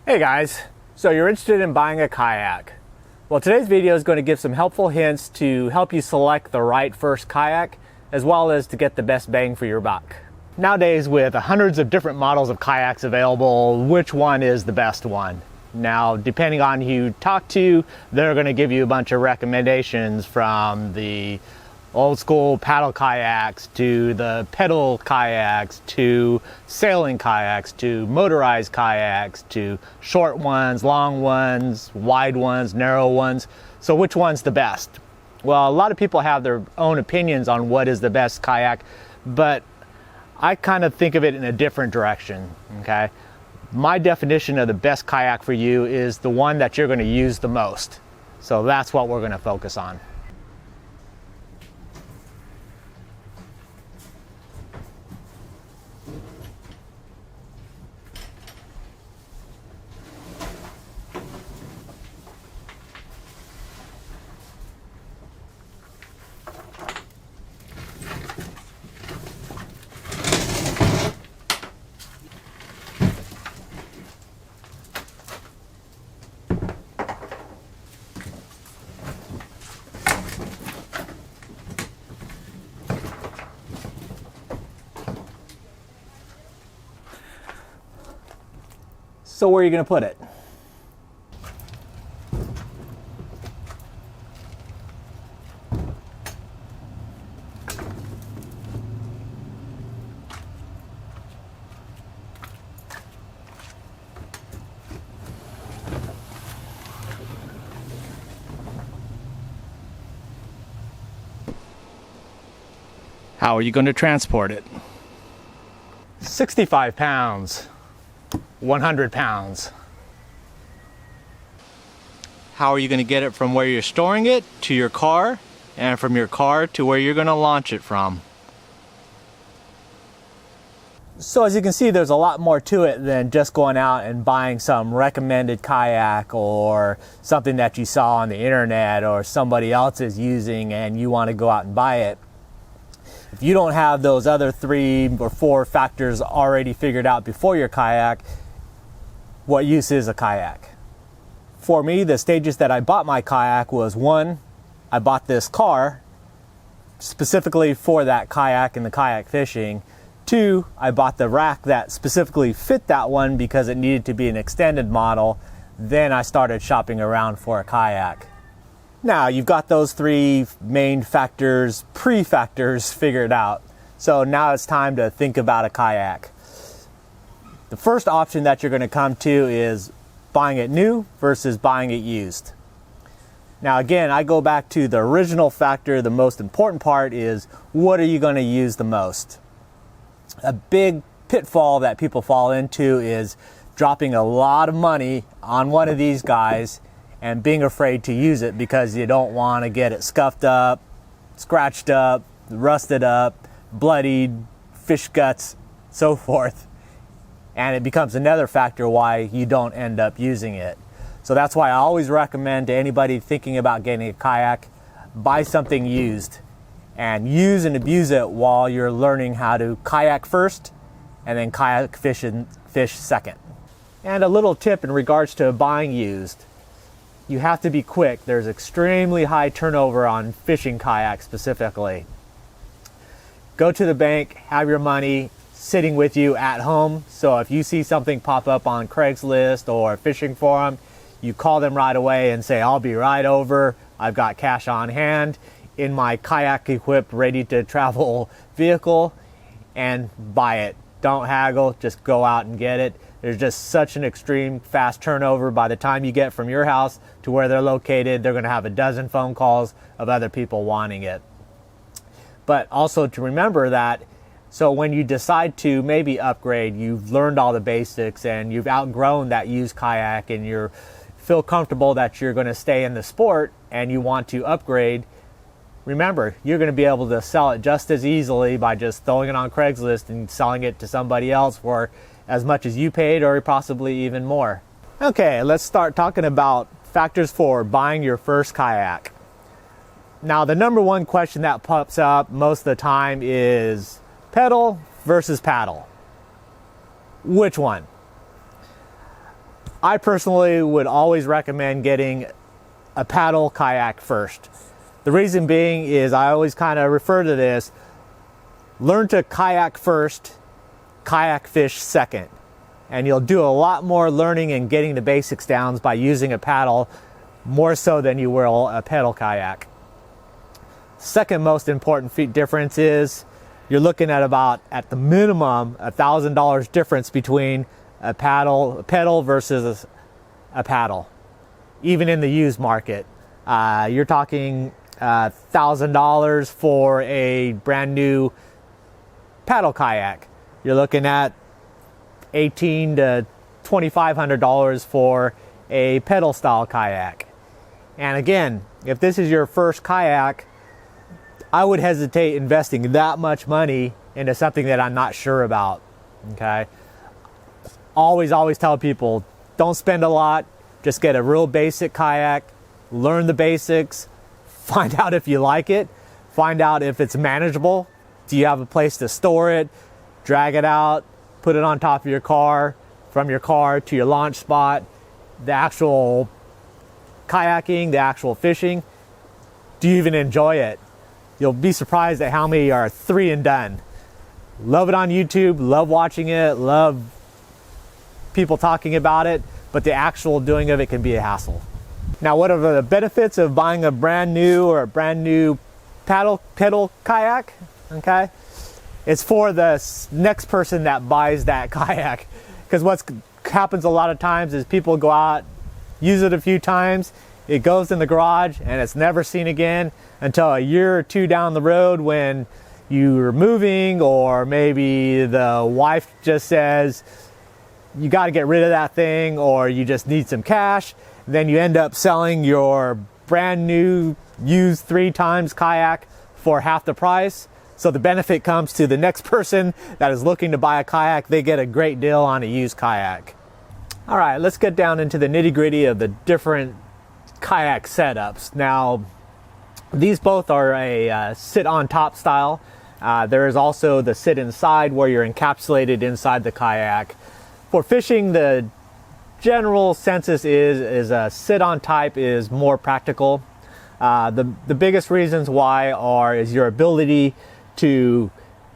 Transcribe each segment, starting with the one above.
Hey guys, so you're interested in buying a kayak. Well, today's video is going to give some helpful hints to help you select the right first kayak, as well as to get the best bang for your buck. Nowadays, with hundreds of different models of kayaks available, which one is the best one? Now, depending on who you talk to, they're going to give you a bunch of recommendations, from the old school paddle kayaks to the pedal kayaks to sailing kayaks to motorized kayaks to short ones, long ones, wide ones, narrow ones. So which one's the best? Well, a lot of people have their own opinions on what is the best kayak, but I kind of think of it in a different direction, okay? My definition of the best kayak for you is the one that you're going to use the most. So that's what we're going to focus on. So where are you going to put it? How are you going to transport it? 65 pounds. 100 pounds. How are you going to get it from where you're storing it to your car, and from your car to where you're going to launch it from? So as you can see, there's a lot more to it than just going out and buying some recommended kayak or something that you saw on the internet or somebody else is using and you want to go out and buy it. If you don't have those other 3 or 4 factors already figured out before your kayak, what use is a kayak? For me, the stages that I bought my kayak was: 1, I bought this car specifically for that kayak and the kayak fishing. 2, I bought the rack that specifically fit that one because it needed to be an extended model. Then I started shopping around for a kayak. Now you've got those 3 main factors, pre-factors figured out. So now it's time to think about a kayak. The first option that you're going to come to is buying it new versus buying it used. Now again, I go back to the original factor. The most important part is, what are you going to use the most? A big pitfall that people fall into is dropping a lot of money on one of these guys and being afraid to use it because you don't want to get it scuffed up, scratched up, rusted up, bloodied, fish guts, so forth. And it becomes another factor why you don't end up using it. So that's why I always recommend to anybody thinking about getting a kayak, buy something used and use and abuse it while you're learning how to kayak first and then kayak fish second. And a little tip in regards to buying used: you have to be quick. There's extremely high turnover on fishing kayaks specifically. Go to the bank, have your money sitting with you at home. So if you see something pop up on Craigslist or a fishing forum, you call them right away and say, "I'll be right over. I've got cash on hand in my kayak equipped, ready to travel vehicle," and buy it. Don't haggle, just go out and get it. There's just such an extreme fast turnover. By the time you get from your house to where they're located, they're going to have a dozen phone calls of other people wanting it. But also to remember that, so when you decide to maybe upgrade, you've learned all the basics and you've outgrown that used kayak and you feel comfortable that you're going to stay in the sport and you want to upgrade, remember, you're going to be able to sell it just as easily by just throwing it on Craigslist and selling it to somebody else for as much as you paid or possibly even more. Okay, let's start talking about factors for buying your first kayak. Now, the number one question that pops up most of the time is pedal versus paddle. Which one? I personally would always recommend getting a paddle kayak first. The reason being is I always kind of refer to this: learn to kayak first, kayak fish second. And you'll do a lot more learning and getting the basics down by using a paddle, more so than you will a pedal kayak. Second most important difference is you're looking at about, at the minimum, $1,000 difference between a pedal versus a paddle. Even in the used market, you're talking $1,000 for a brand new paddle kayak. You're looking at $1,800 to $2,500 for a pedal style kayak. And again, if this is your first kayak, I would hesitate investing that much money into something that I'm not sure about. Okay, always tell people, don't spend a lot, just get a real basic kayak, learn the basics, find out if you like it, find out if it's manageable. Do you have a place to store it? Drag it out, put it on top of your car, from your car to your launch spot, the actual kayaking, the actual fishing. Do you even enjoy it? You'll be surprised at how many are 3 and done. Love it on YouTube, love watching it, love people talking about it, but the actual doing of it can be a hassle. Now, what are the benefits of buying a brand new pedal kayak? Okay, it's for the next person that buys that kayak, because what happens a lot of times is people go out, use it a few times, it goes in the garage, and it's never seen again until a year or two down the road when you're moving, or maybe the wife just says you got to get rid of that thing, or you just need some cash. Then you end up selling your brand new used 3 times kayak for half the price. So the benefit comes to the next person that is looking to buy a kayak. They get a great deal on a used kayak. All right, let's get down into the nitty-gritty of the different kayak setups. Now, these both are a sit on top style. There is also the sit inside, where you're encapsulated inside the kayak. For fishing, the general census is a sit on type is more practical. The biggest reasons why is your ability to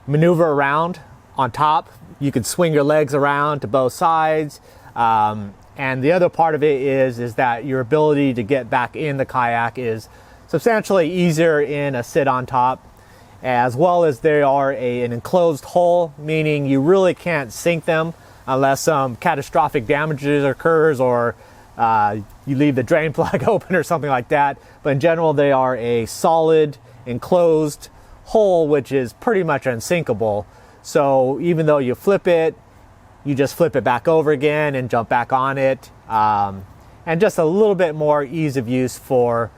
maneuver around on top. You can swing your legs around to both sides. And the other part of it is that your ability to get back in the kayak is substantially easier in a sit on top, as well as they are an enclosed hull, meaning you really can't sink them unless some catastrophic damages occurs, or you leave the drain plug open or something like that. But in general, they are a solid enclosed hull, which is pretty much unsinkable. So even though you flip it, you just flip it back over again and jump back on it. And just a little bit more ease of use for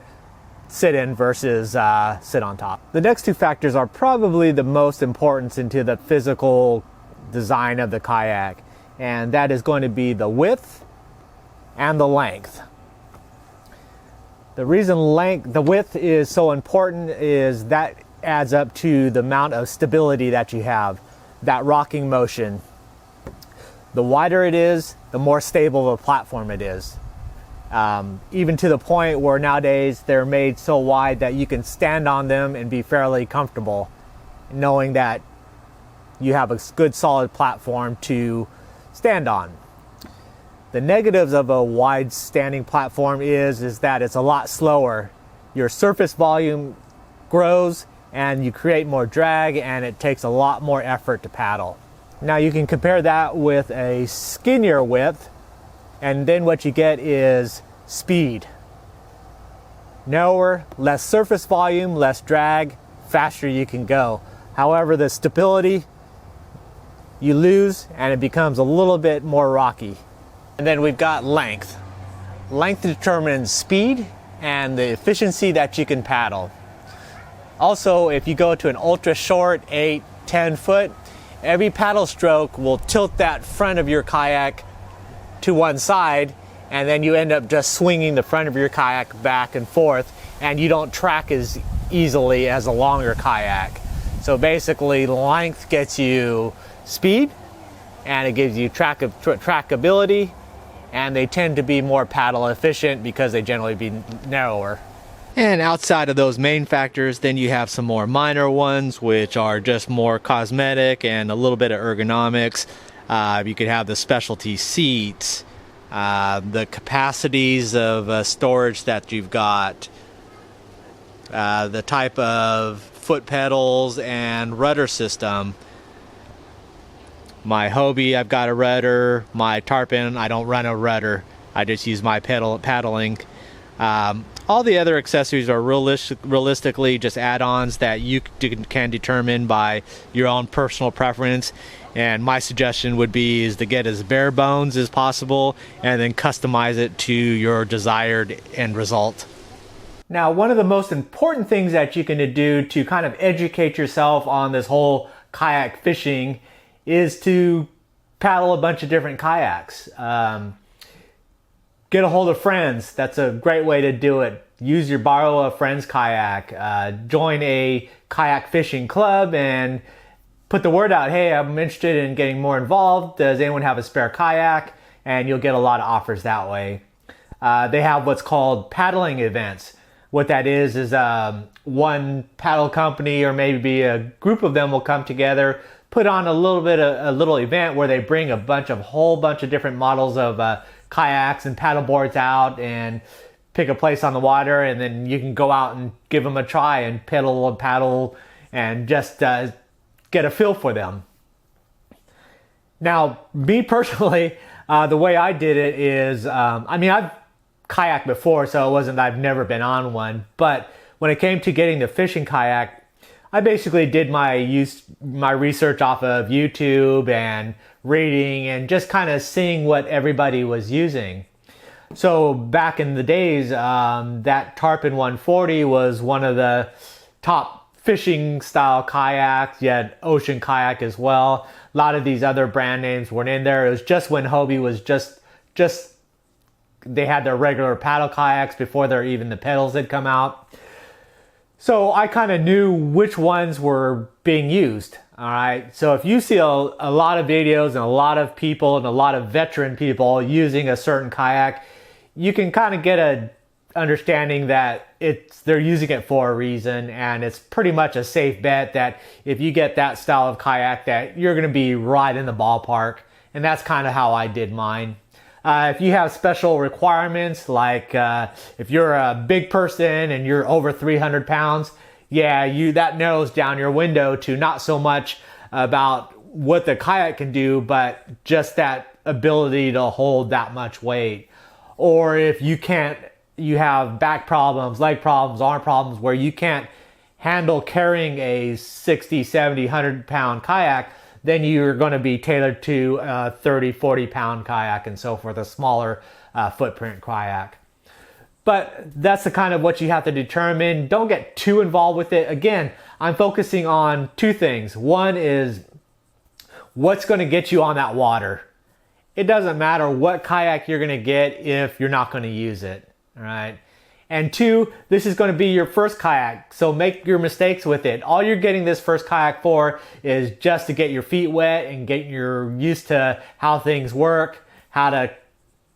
sit in versus sit on top. The next 2 factors are probably the most important into the physical design of the kayak, and that is going to be the width and the length. The reason the width is so important is that adds up to the amount of stability that you have, that rocking motion. The wider it is, the more stable of a platform it is. Even to the point where nowadays they're made so wide that you can stand on them and be fairly comfortable, knowing that you have a good solid platform to stand on. The negatives of a wide standing platform is that it's a lot slower. Your surface volume grows and you create more drag, and it takes a lot more effort to paddle. Now you can compare that with a skinnier width, and then what you get is speed. Narrower, less surface volume, less drag, faster you can go. However, the stability you lose, and it becomes a little bit more rocky. And then we've got length. Length determines speed and the efficiency that you can paddle. Also, if you go to an ultra short 8-10 foot, every paddle stroke will tilt that front of your kayak to one side, and then you end up just swinging the front of your kayak back and forth, and you don't track as easily as a longer kayak. So basically, length gets you speed, and it gives you trackability, and they tend to be more paddle efficient because they generally be narrower. And outside of those main factors, then you have some more minor ones, which are just more cosmetic and a little bit of ergonomics. You could have the specialty seats, the capacities of storage that you've got, the type of foot pedals and rudder system. My Hobie, I've got a rudder. My Tarpon, I don't run a rudder. I just use my paddling. All the other accessories are realistically just add-ons that you can determine by your own personal preference. And my suggestion would be is to get as bare bones as possible and then customize it to your desired end result. Now, one of the most important things that you can do to kind of educate yourself on this whole kayak fishing is to paddle a bunch of different kayaks. Get a hold of friends. That's a great way to do it. Borrow a friend's kayak. Join a kayak fishing club and put the word out. Hey, I'm interested in getting more involved. Does anyone have a spare kayak? And you'll get a lot of offers that way. They have what's called paddling events. What that is one paddle company or maybe a group of them will come together, put on a little event where they bring a whole bunch of different models of kayaks and paddle boards out and pick a place on the water, and then you can go out and give them a try and paddle and just get a feel for them. Now, me personally, the way I did it is, I've kayaked before, so it wasn't that I've never been on one, but when it came to getting the fishing kayak, I basically did my research off of YouTube and reading and just kind of seeing what everybody was using. So back in the days, that Tarpon 140 was one of the top fishing style kayaks. You had Ocean Kayak as well. A lot of these other brand names weren't in there. It was just when Hobie was just they had their regular paddle kayaks before even the pedals had come out. So I kind of knew which ones were being used. All right. So if you see a lot of videos and a lot of people and a lot of veteran people using a certain kayak, you can kind of get a understanding that they're using it for a reason, and it's pretty much a safe bet that if you get that style of kayak that you're going to be right in the ballpark. And that's kind of how I did mine. If you have special requirements, like if you're a big person and you're over 300 pounds, that narrows down your window to not so much about what the kayak can do, but just that ability to hold that much weight. Or if you have back problems, leg problems, arm problems, where you can't handle carrying a 60, 70, 100 pound kayak, then you're going to be tailored to a 30, 40 pound kayak and so forth, a smaller footprint kayak. But that's the kind of what you have to determine. Don't get too involved with it. Again, I'm focusing on two things. One is what's going to get you on that water. It doesn't matter what kayak you're going to get if you're not going to use it. All right. And two, this is going to be your first kayak, so make your mistakes with it. All you're getting this first kayak for is just to get your feet wet and get used to how things work, how to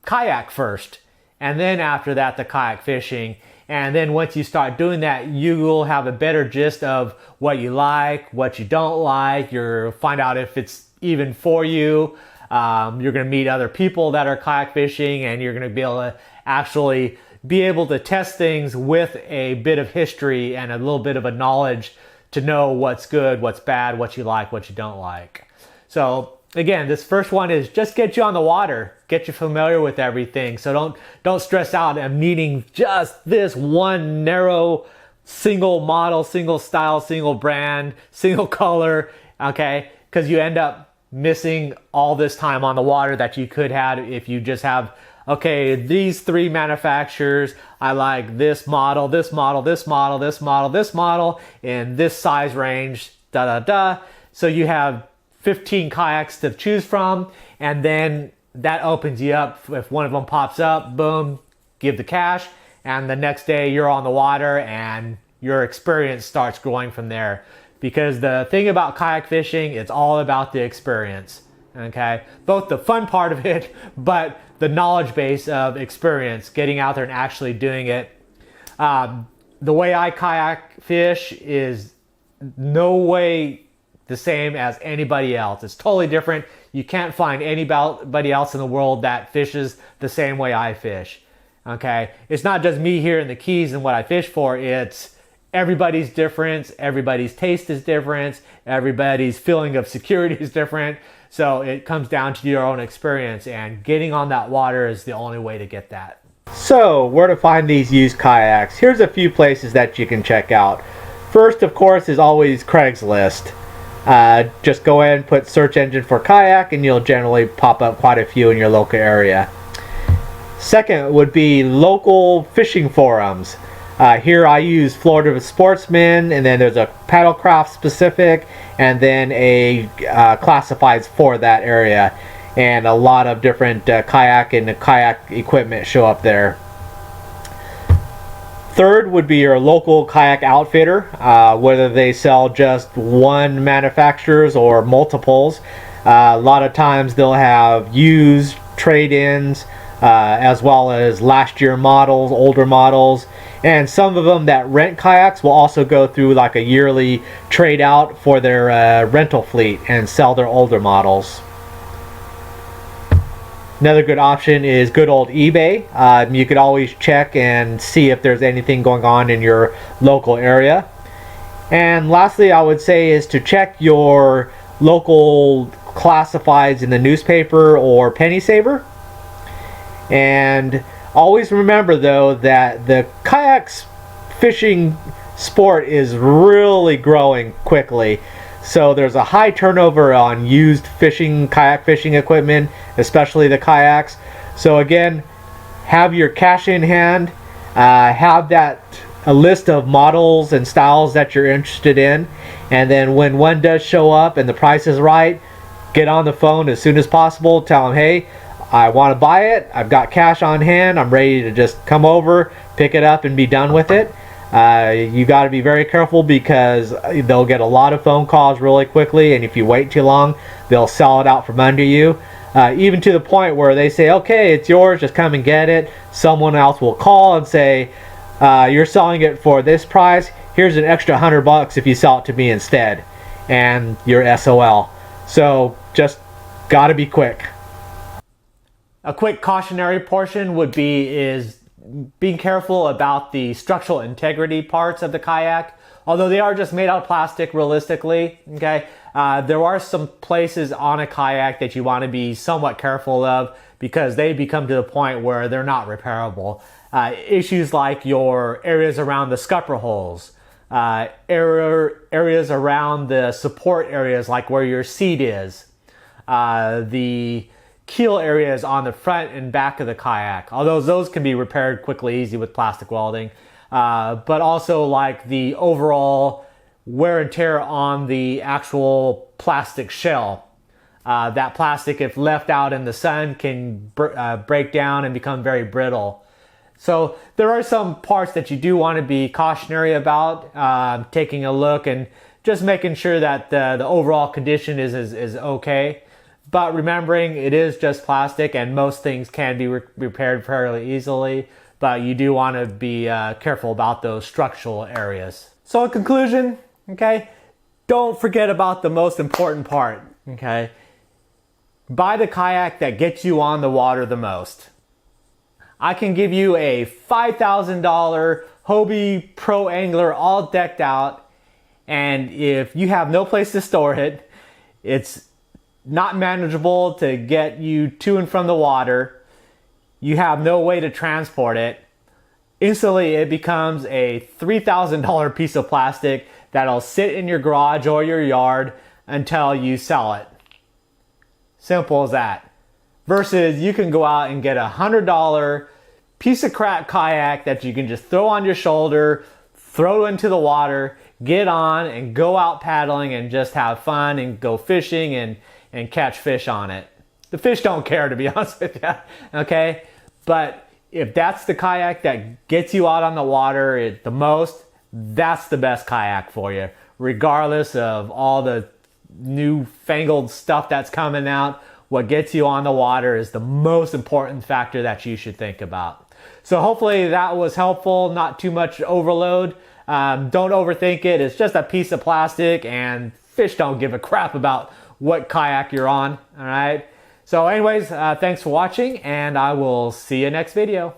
kayak first. And then after that, the kayak fishing. And then once you start doing that, you will have a better gist of what you like, what you don't like. You'll find out if it's even for you. You're going to meet other people that are kayak fishing, and you're going to be able to actually be able to test things with a bit of history and a little bit of a knowledge to know what's good, what's bad, what you like, what you don't like. So again, this first one is just get you on the water, get you familiar with everything. So don't stress out of needing just this one narrow single model, single style, single brand, single color, okay? Because you end up missing all this time on the water that you could have if you just have, okay, these three manufacturers, I like this model, this model, this model, this model, this model, in this size range, So you have 15 kayaks to choose from, and then that opens you up. If one of them pops up, boom, give the cash, and the next day you're on the water and your experience starts growing from there. Because the thing about kayak fishing, it's all about the experience. okay? Both the fun part of it, but the knowledge base of experience, getting out there and actually doing it. The way I kayak fish is no way the same as anybody else. It's totally different. You can't find anybody else in the world that fishes the same way I fish, okay? It's not just me here in the Keys and what I fish for. It's everybody's different. Everybody's taste is different. Everybody's feeling of security is different. So it comes down to your own experience, and getting on that water is the only way to get that. So, where to find these used kayaks? Here's a few places that you can check out. First, of course, is always Craigslist. Just go ahead and put search engine for kayak and you'll generally pop up quite a few in your local area. Second would be local fishing forums. Here I use Florida Sportsman, and then there's a paddlecraft specific, and then a classifieds for that area. And a lot of different kayak and kayak equipment show up there. Third would be your local kayak outfitter, whether they sell just one manufacturers or multiples. A lot of times they'll have used trade-ins, as well as last year models, older models, and some of them that rent kayaks will also go through like a yearly trade out for their rental fleet and sell their older models. Another good option is good old eBay. You could always check and see if there's anything going on in your local area. And lastly, I would say is to check your local classifieds in the newspaper or penny saver. And always remember though that the kayaks fishing sport is really growing quickly. So there's a high turnover on used kayak fishing equipment, especially the kayaks. So again, have your cash in hand, have a list of models and styles that you're interested in, and then when one does show up and the price is right, get on the phone as soon as possible, tell them, hey, I want to buy it, I've got cash on hand, I'm ready to just come over, pick it up and be done with it. You got to be very careful because they'll get a lot of phone calls really quickly, and if you wait too long, they'll sell it out from under you. Even to the point where they say, okay, it's yours, just come and get it. Someone else will call and say, you're selling it for this price, here's an extra $100 if you sell it to me instead, and you're SOL. So just got to be quick. A quick cautionary portion would be being careful about the structural integrity parts of the kayak. Although they are just made out of plastic realistically, okay, there are some places on a kayak that you want to be somewhat careful of because they become to the point where they're not repairable. Issues like your areas around the scupper holes, areas around the support areas like where your seat is, the keel areas on the front and back of the kayak, although those can be repaired quickly, easy with plastic welding, but also like the overall wear and tear on the actual plastic shell. That plastic, if left out in the sun, can break down and become very brittle. So there are some parts that you do want to be cautionary about, taking a look and just making sure that the overall condition is okay. But remembering it is just plastic and most things can be repaired fairly easily, but you do want to be careful about those structural areas. So in conclusion, okay, don't forget about the most important part, okay? Buy the kayak that gets you on the water the most. I can give you a $5,000 Hobie Pro Angler all decked out, and if you have no place to store it, it's not manageable to get you to and from the water, you have no way to transport it, instantly it becomes a $3,000 piece of plastic that'll sit in your garage or your yard until you sell it. Simple as that. Versus you can go out and get a $100 piece of crap kayak that you can just throw on your shoulder, throw into the water, get on and go out paddling and just have fun and go fishing and catch fish on it. The fish don't care, to be honest with you, okay? But if that's the kayak that gets you out on the water the most, that's the best kayak for you, regardless of all the newfangled stuff that's coming out, what gets you on the water is the most important factor that you should think about. So hopefully that was helpful, not too much overload. Don't overthink it. It's just a piece of plastic, and fish don't give a crap about what kayak you're on. All right. So anyways, thanks for watching, and I will see you next video.